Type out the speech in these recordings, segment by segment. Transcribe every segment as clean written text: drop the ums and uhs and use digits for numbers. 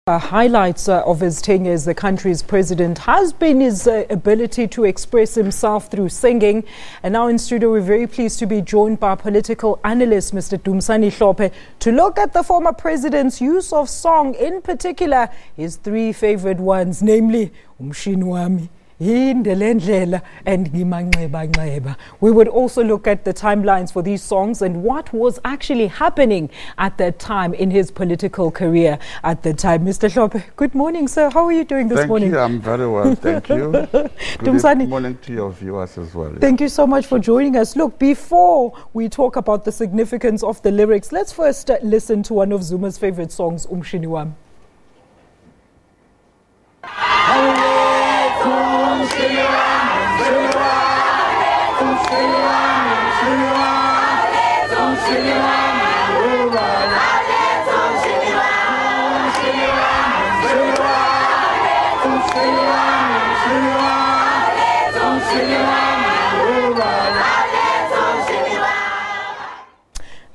Highlights of his tenure as the country's president has been his ability to express himself through singing. And now in studio, we're very pleased to be joined by political analyst, Mr. Dumisani Hlophe, to look at the former president's use of song, in particular his three favorite ones, namely Mshini Wam, Yinde, lendlela, and Ngimanxeba. We would also look at the timelines for these songs and what was actually happening at that time in his political career at the time. Mr. Hlophe, good morning, sir. How are you doing this morning? Thank you. I'm very well, thank you. Good morning to your viewers as well. Thank you so much for joining us. Look, before we talk about the significance of the lyrics, let's first listen to one of Zuma's favorite songs, Mshini Wam.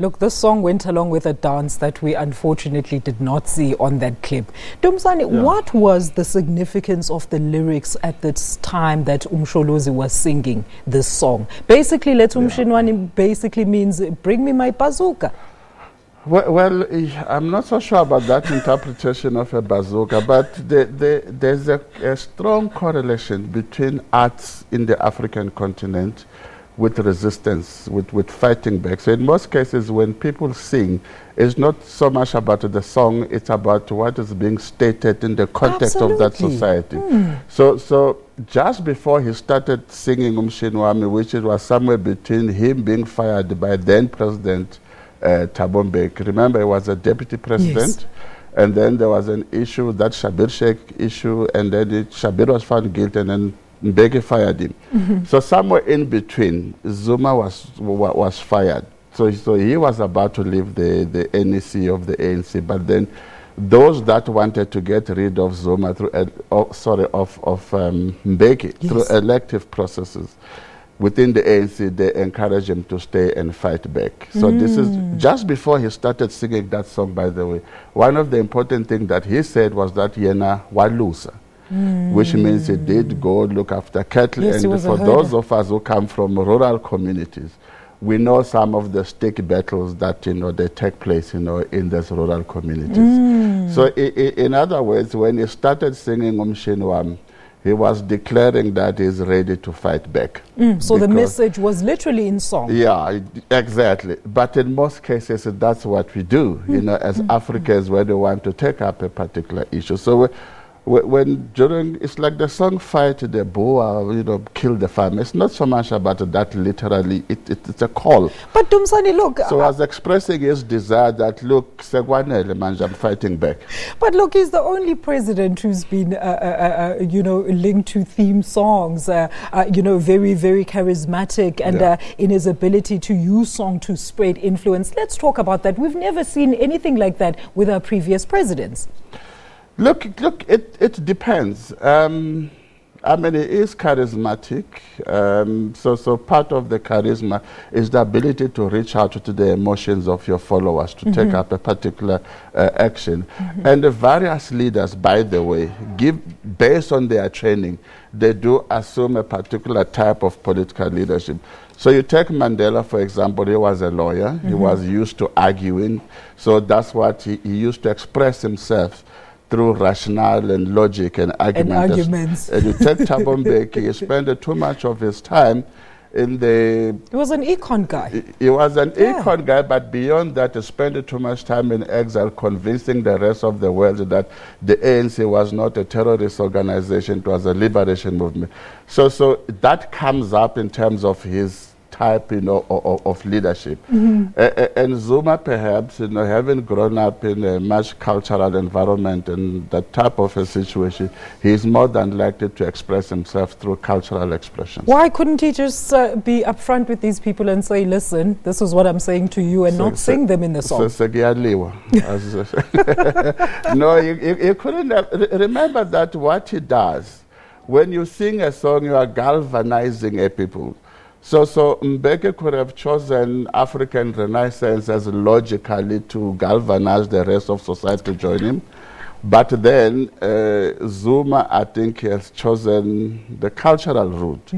Look, this song went along with a dance that we unfortunately did not see on that clip. Dumisani, what was the significance of the lyrics at this time that Umsholozi was singing this song? Basically, Mshini basically means, bring me my bazooka. Well, I'm not so sure about that interpretation of a bazooka, but there's a strong correlation between arts in the African continent with resistance, with fighting back. So in most cases, when people sing, it's not so much about the song, it's about what is being stated in the context of that society. So just before he started singing Mshini Wam, which it was somewhere between him being fired by then President Thabo Mbeki. Remember, he was a deputy president. Yes. And then there was an issue, that Shabir Sheikh issue, and then Shabir was found guilty, and then Mbeki fired him. So somewhere in between, Zuma was fired. So he was about to leave the NEC of the ANC, but then those that wanted to get rid of Zuma through Mbeki through elective processes within the ANC, they encouraged him to stay and fight back. So this is just before he started singing that song, by the way. One of the important things that he said was that Yena walusa. Which means he did go look after cattle. Yes, and for those of us who come from rural communities, we know some of the stick battles that they take place in those rural communities. So in other words, when he started singing Mshini Wam, he was declaring that he's ready to fight back. So the message was literally in song. Yeah, exactly. But in most cases, that's what we do, as Africans, when we want to take up a particular issue. So it's like the song fight the boer, kill the farmer. It's not so much about that literally, it's a call. But Dumisani, look. So I was expressing his desire that, look, Segwanele, man, I'm fighting back. But look, he's the only president who's been, linked to theme songs, very, very charismatic and in his ability to use song to spread influence. Let's talk about that. We've never seen anything like that with our previous presidents. Look, it depends. I mean, he is charismatic. So part of the charisma is the ability to reach out to the emotions of your followers, to take up a particular action. And the various leaders, by the way, based on their training, they do assume a particular type of political leadership. So you take Mandela, for example, he was a lawyer. He was used to arguing. So that's what he used to express himself through rationale and logic and arguments. And you take Thabo Mbeki, he spent too much of his time in the... He was an econ guy. He was an econ guy, but beyond that, he spent too much time in exile convincing the rest of the world that the ANC was not a terrorist organization, it was a liberation movement. So that comes up in terms of his type, of leadership. And Zuma, perhaps, having grown up in a much cultural environment and that type of a situation, he's more than likely to express himself through cultural expressions. Why couldn't he just be upfront with these people and say, listen, this is what I'm saying to you, and not sing them in the song? No, you couldn't. Remember that what he does, when you sing a song, you are galvanizing a people. So Mbeki could have chosen African Renaissance as logically to galvanize the rest of society to join him. But then Zuma, I think, has chosen the cultural route,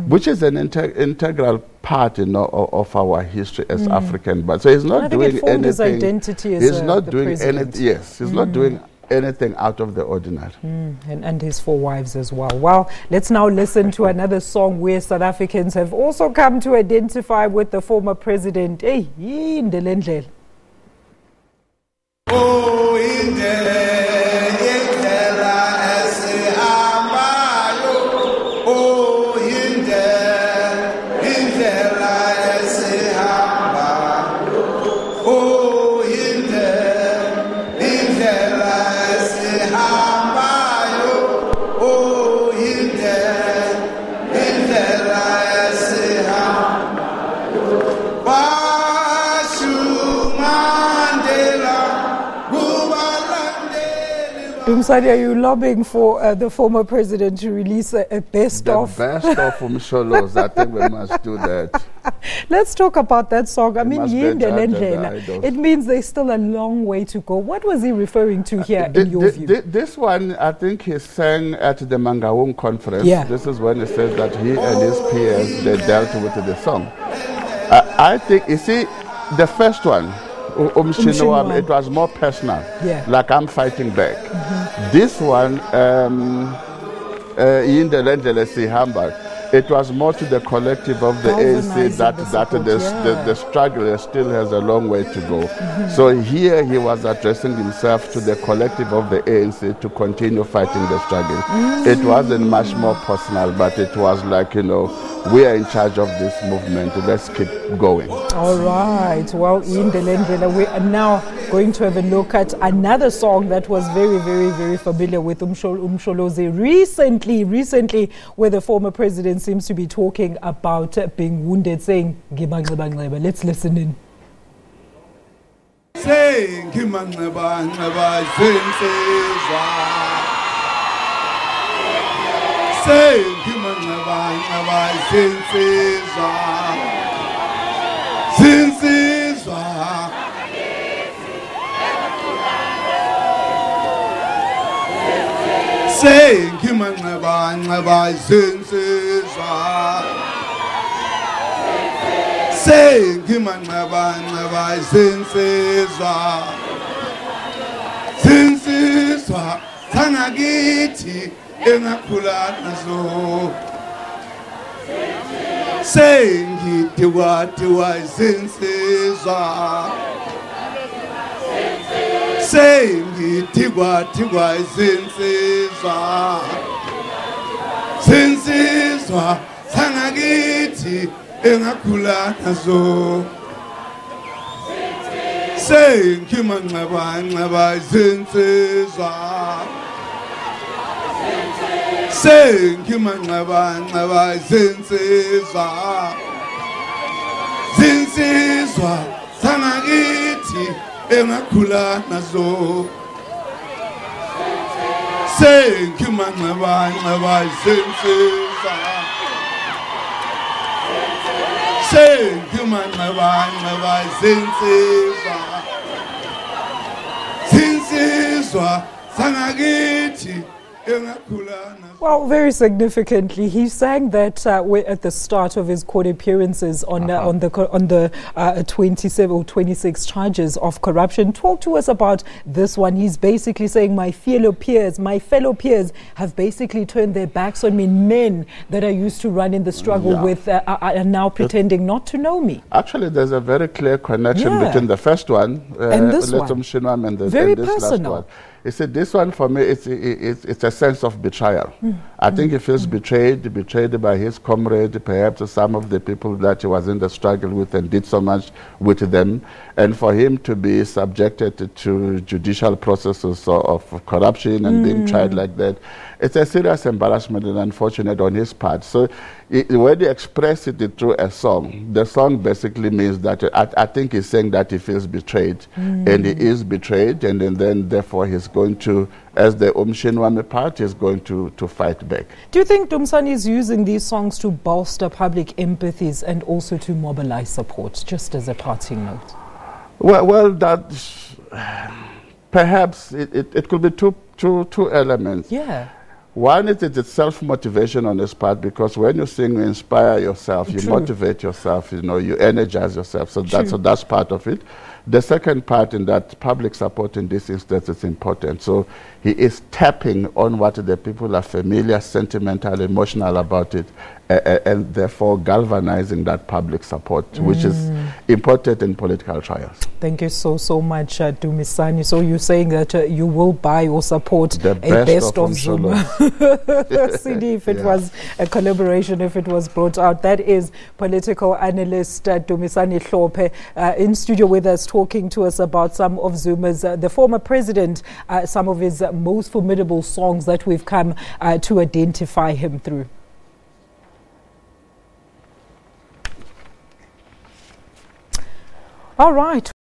which is an integral part, of our history as African. But so he's not doing anything. His identity as he's not doing anything. Yes, he's not doing anything out of the ordinary. And his 4 wives as well. Well, let's now listen to another song where South Africans have also come to identify with the former president. Hey, Yinde, lendlela. Oh, Yinde. Dumisani, are you lobbying for the former president to release a best-of? The best-of Umsholos, I think we must do that. Let's talk about that song. I mean, Yinde, lendlela. It means there's still a long way to go. What was he referring to here in your view? This one, I think he sang at the Mangaung conference. Yeah. This is when he said that he and his peers, they dealt with the song. I think, you see, the first one, Mshini Wam, it was more personal, like I'm fighting back. This one, Yinde, lendlela, it was more to the collective of the ANC that the struggle still has a long way to go. So here he was addressing himself to the collective of the ANC to continue fighting the struggle. It wasn't much more personal, but it was like, we are in charge of this movement. Let's keep going. All right. Well, Yinde, lendlela, we are now going to have a look at another song that was very, very, very familiar with Umsholozi recently, where the former president seems to be talking about being wounded, saying Ngimanxeba, nxeba. Let's listen in. Say Ngimanxeba, nxeba, zinsizwa. Say Ngimanxeba, nxeba, zinsizwa. Zinsizwa. Say Ngimanxeba, nxeba, zinsizwa. Say Ngimanxeba, nxeba, zinsizwa. Zinsizwa zangakithi engakhula nazo. Say ngidikwa zinsizwa. Say ngidikwa zinsizwa. Zinsizwa zangakithi engakhula nazo. Say Ngimanxeba, nxeba, zinsizwa. Say Ngimanxeba, nxeba, zinsizwa. Zinsizwa zangakithi engakhula nazo. Say Ngimanxeba, nxeba, zinsizwa. Say Ngimanxeba, nxeba, zinsizwa. Zinsizwa zangakithi engakhula nazo. Well, very significantly, he sang that at the start of his court appearances on the 27 or 26 charges of corruption. Talk to us about this one. He's basically saying my fellow peers have basically turned their backs on me. Men that I used to run in the struggle with are now pretending not to know me. Actually, there's a very clear connection between the first one and this one. Mshini Wam and this personal. last one. You see, this one for me, it's a sense of betrayal. I think he feels betrayed by his comrade, perhaps some of the people that he was in the struggle with and did so much with them. And for him to be subjected to judicial processes of corruption and being tried like that, it's a serious embarrassment and unfortunate on his part. So when he expressed it through a song, the song basically means that I think he's saying that he feels betrayed, and he is betrayed, and then therefore he's going to, as the Mshini Wam part, is going to fight back. Do you think Dumisani is using these songs to bolster public empathies and also to mobilize support, just as a parting note? Well, that perhaps it could be two elements. Yeah. One is it's self-motivation on his part, because when you sing, you inspire yourself, you True. motivate yourself, you know, you energize yourself. So that's part of it. The second part, in that public support in this instance, is important. So he is tapping on what the people are familiar, sentimental, emotional about it, and therefore galvanizing that public support, which is important in political trials. Thank you so much, Dumisani. So you're saying that you will buy or support The a best of Zuma CD if it was a collaboration, if it was brought out. That is political analyst Dumisani Hlophe in studio with us, talking to us about some of Zuma's, the former president, some of his most formidable songs that we've come to identify him through. All right.